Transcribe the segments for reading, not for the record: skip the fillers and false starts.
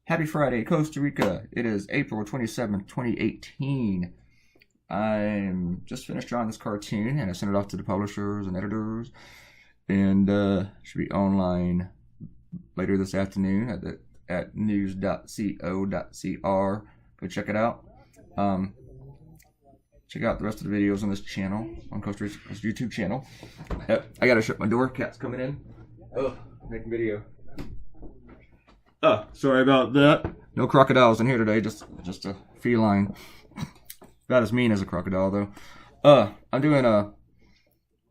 Happy Friday, Costa Rica. It is April 27th, 2018. I'm just finished drawing this cartoon and I sent it off to the publishers and editors and should be online later this afternoon at news.co.cr. Go check it out. Check out the rest of the videos on this channel, on Costa Rica's YouTube channel. I gotta shut my door. Cat's coming in. Oh, making video. Sorry about that. No crocodiles in here today, just a feline. About as mean as a crocodile, though. I'm doing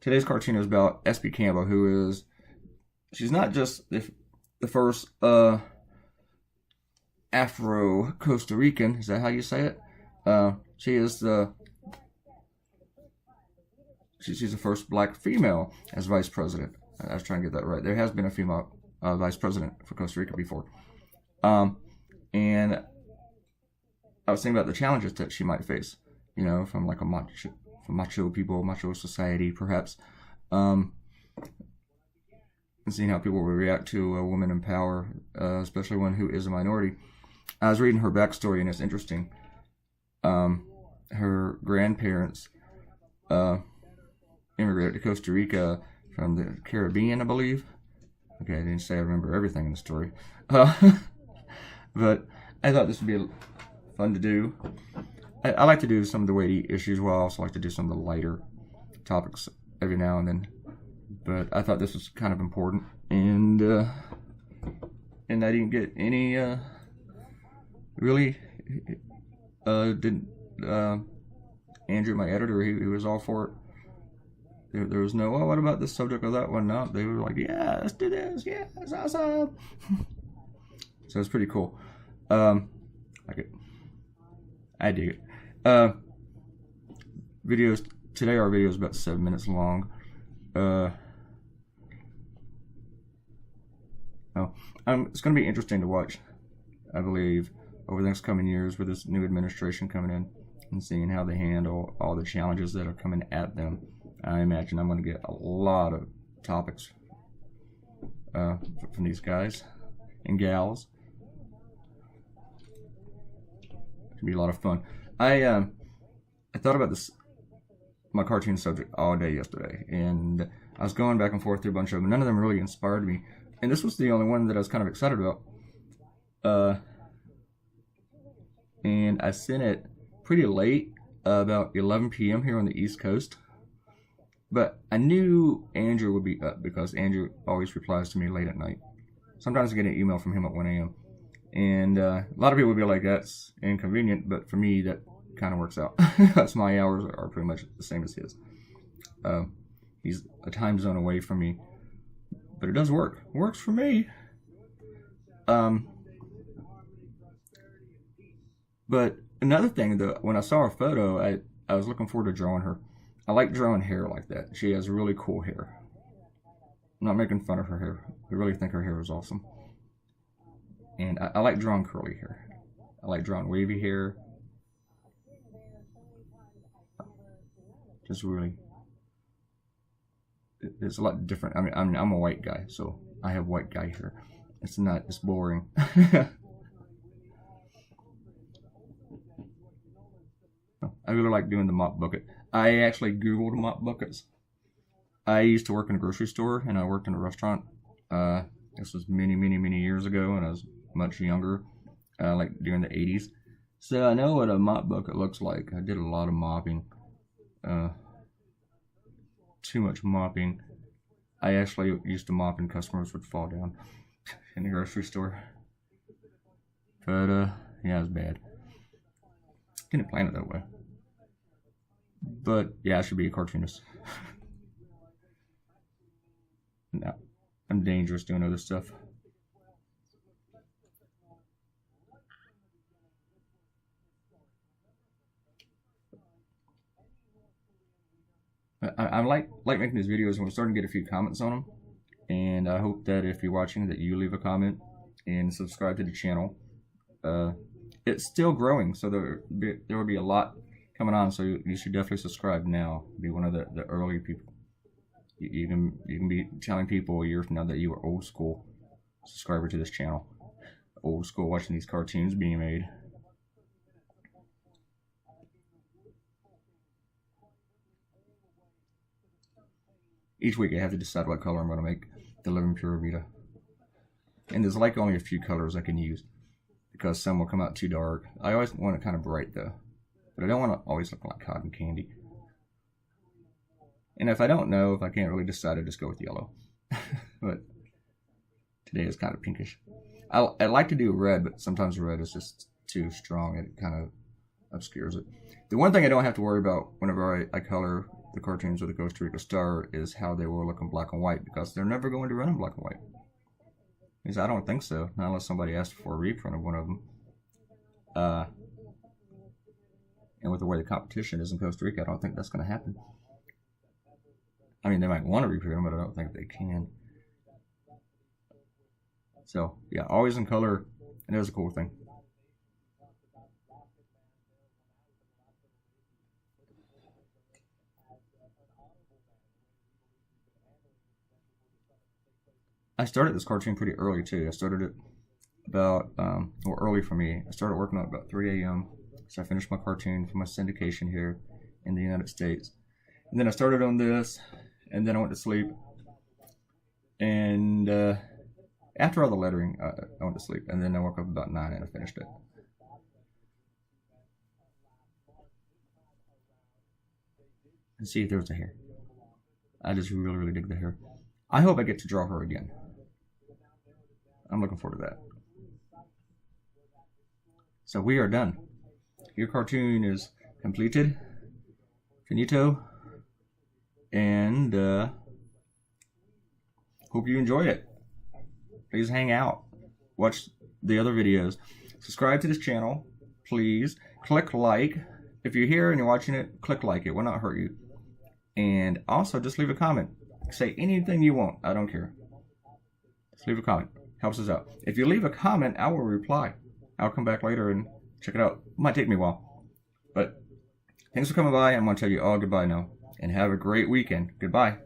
today's cartoon is about S.B. Campbell, who is, she's not just the first Afro-Costa Rican, is that how you say it? She is she's the first black female as vice president. I was trying to get that right. There has been a female vice president for Costa Rica before. And I was thinking about the challenges that she might face, you know, from like macho people, macho society, perhaps. And seeing how people will react to a woman in power, especially one who is a minority. I was reading her backstory, and it's interesting. Her grandparents immigrated to Costa Rica from the Caribbean, I believe. Okay, I didn't say I remember everything in the story. But I thought this would be fun to do. I like to do some of the weighty issues, while I also like to do some of the lighter topics every now and then. But I thought this was kind of important, and I didn't get any really didn't Andrew, my editor, he was all for it. There was no, oh, what about this subject or that one? No, they were like, yeah, let's do this. Yeah, it's awesome. So it's pretty cool. Like it. I dig it. Videos today, our video is about 7 minutes long. It's going to be interesting to watch, I believe, over the next coming years with this new administration coming in and seeing how they handle all the challenges that are coming at them. I imagine I'm going to get a lot of topics from these guys and gals. It'll be a lot of fun. I thought about my cartoon subject all day yesterday, and I was going back and forth through a bunch of them. None of them really inspired me, and this was the only one that I was kind of excited about. And I sent it pretty late, about 11 p.m. here on the East Coast. But I knew Andrew would be up because Andrew always replies to me late at night. Sometimes I get an email from him at 1 a.m. And a lot of people would be like, that's inconvenient, but for me, that kind of works out. That's my hours are pretty much the same as his. He's a time zone away from me, but it does work. It works for me. But another thing, though, when I saw her photo, I was looking forward to drawing her. I like drawing hair like that. She has really cool hair. I'm not making fun of her hair. I really think her hair is awesome. And I like drawing curly hair. I like drawing wavy hair. Just really, it's a lot different. I mean, I'm a white guy, so I have white guy hair. It's boring. I really like doing the mop bucket. I actually Googled mop buckets. I used to work in a grocery store, and I worked in a restaurant. This was many, many, many years ago, and I was much younger, like during the 80s. So I know what a mop bucket looks like. I did a lot of mopping. Too much mopping. I actually used to mop, and customers would fall down in the grocery store. But, yeah, it was bad. Didn't plan it that way. But yeah, I should be a cartoonist. No, I'm dangerous doing other stuff. I like making these videos, and we're starting to get a few comments on them. And I hope that if you're watching, that you leave a comment and subscribe to the channel. It's still growing, so there will be a lot coming on, so you should definitely subscribe now. Be one of the early people. You can be telling people a year from now that you are old school subscriber to this channel. old school watching these cartoons being made. Each week I have to decide what color I'm going to make the Living Pura Vida. And there's like only a few colors I can use because some will come out too dark. I always want it kind of bright though, but I don't want to always look like cotton candy. And if I don't know, if I can't really decide, I just go with yellow. But today is kind of pinkish. I like to do red, but sometimes red is just too strong. It kind of obscures it. The one thing I don't have to worry about whenever I color the cartoons with the Costa Rica Star is how they will look in black and white, because they're never going to run in black and white. Because I don't think so, not unless somebody asked for a reprint of one of them. And with the way the competition is in Costa Rica, I don't think that's going to happen. I mean, they might want to reprint them, but I don't think they can. So, yeah, always in color, and it is a cool thing. I started this cartoon pretty early too. I started it about, well, early for me. I started working on it about 3 a.m. So I finished my cartoon for my syndication here in the United States. And then I started on this, and then I went to sleep. And after all the lettering, I went to sleep. And then I woke up about 9 and I finished it. And see if there's a hair. I just really, really dig the hair. I hope I get to draw her again. I'm looking forward to that. So we are done. Your cartoon is completed. Finito. And hope you enjoyed it. Please hang out. Watch the other videos. Subscribe to this channel. Please. Click like. If you're here and you're watching it, click like. It will not hurt you. And also just leave a comment. Say anything you want. I don't care. Just leave a comment. Helps us out. If you leave a comment, I will reply. I'll come back later and check it out. It might take me a while. But thanks for coming by. I'm going to tell you all goodbye now. And have a great weekend. Goodbye.